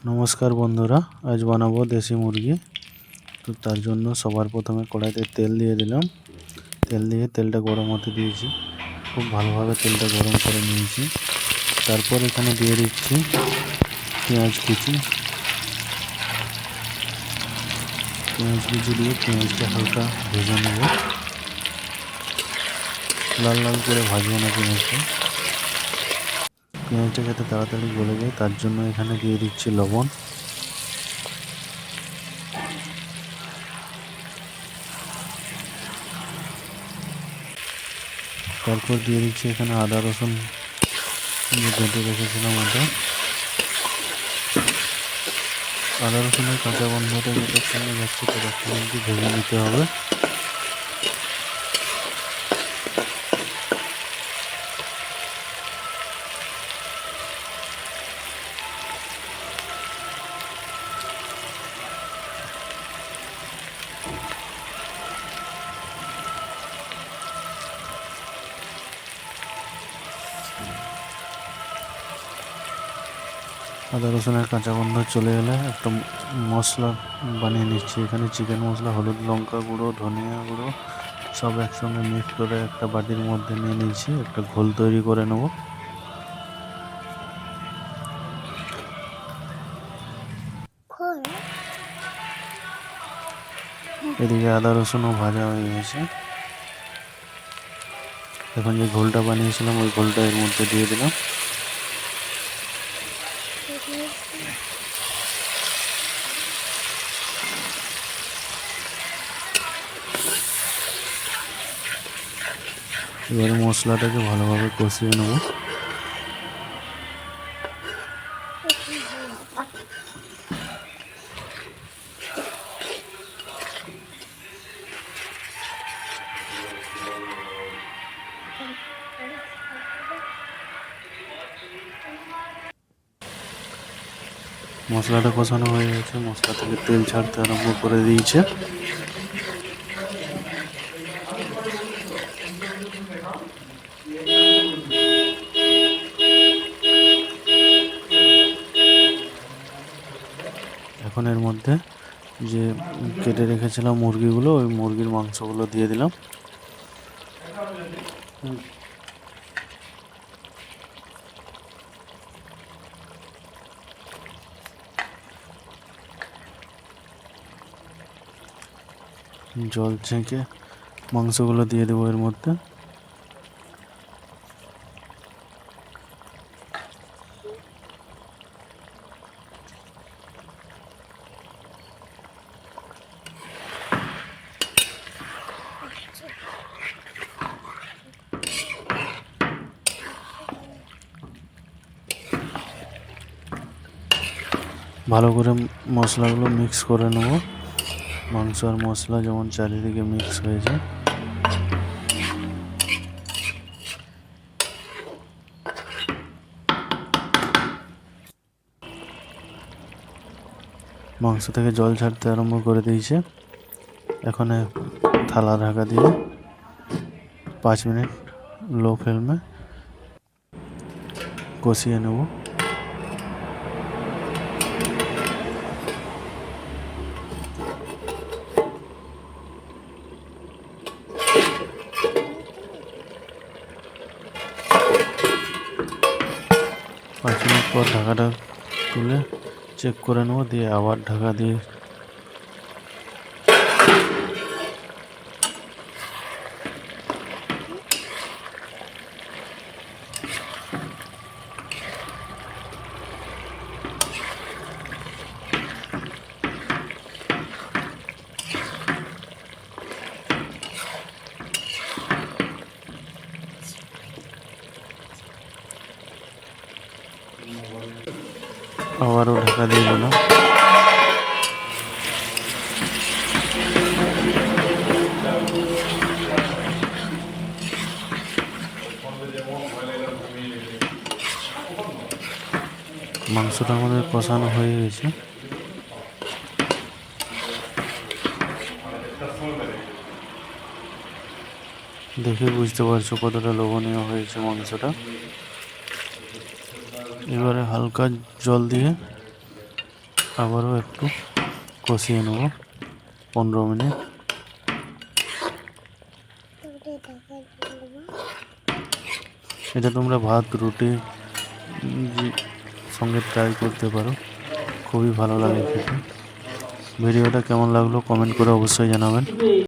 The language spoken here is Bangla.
নমস্কার বন্ধুরা, আজ বানাবো দেশি মুরগি। তো তার জন্য সবার প্রথমে কড়াইতে তেল দিয়ে দিলাম। তেল দিয়ে তেলটা গরম হতে দিয়েছি, খুব ভালোভাবে তেলটা গরম করে নিয়েছি। তারপর এখানে দিয়ে দিচ্ছি পেঁয়াজ কুচি। পেঁয়াজ কুচি দিয়ে পেঁয়াজটা হালকা ভেজে নেব, লাল লাল করে ভাজবো না পেঁয়াজটা। পেঁয়াজটা যাতে তাড়াতাড়ি গলে যায় তার জন্য এখানে দিয়ে দিচ্ছি লবণ। তারপর দিয়ে দিচ্ছি এখানে আদা রসুন বেটে রেখেছিলাম। আদা রসুনের কাঁচা গন্ধটা যতক্ষণ না যাচ্ছে ততক্ষণ অবধি ভেজে নিতে হবে। আদা রসুনের কাঁচা গন্ধ চলে এলে একটা মশলা বানিয়ে নিচ্ছি। এখানে চিকেন মশলা, হলুদ, লঙ্কা গুঁড়ো, ধনিয়া গুঁড়ো সব একসঙ্গে মিক্স করে একটা বাটির মধ্যে নিয়ে নিচ্ছি। একটা ঘোল তৈরি করে নেব। এদিকে আদা রসুনও ভাজা হয়ে গেছে। এখন যে ঘোলটা বানিয়েছিলাম ওই ঘোলটা এর মধ্যে দিয়ে দিলাম। এবারে মশলাটাকে ভালোভাবে কষিয়ে নেব। মশলাটা কষানো হয়ে গেছে, মশলা থেকে তেল ছাড়তে আরম্ভ করে দিয়েছে। এখন এর মধ্যে যে কেটে রেখেছিলাম মুরগিগুলো, ওই মুরগির মাংসগুলো দিয়ে দিলাম। জল ছেঁকে মাংসগুলো দিয়ে দেবো এর মধ্যে। ভালো করে মশলাগুলো মিক্স করে নেব। মাংস আর মশলা যেমন চারিদিকে মিক্স হয়ে যায়। মাংস থেকে জল ছাড়তে আরম্ভ করে দিয়েছে। এখন থালা ঢাকা দিয়ে 5 মিনিট লো ফ্লেমে কষিয়ে নেব। পাঁচ মিনিট পর ঢাকাটা তুলে চেক করে নেব, দিয়ে আবার ঢাকা দিয়ে আবারও ঢাকা দিয়ে দিলাম। মাংসটা আমাদের কষানো হয়ে গেছে। দেখে বুঝতে পারছো কতটা লোভনীয় হয়েছে মাংসটা। এবারে হালকা জল দিয়ে আবারও একটু কষিয়ে নেব 15 মিনিট। এটা তোমরা ভাত রুটি সঙ্গে ট্রাই করতে পারো, খুবই ভালো লাগে খেতে। ভিডিওটা কেমন লাগলো কমেন্ট করে অবশ্যই জানাবেন।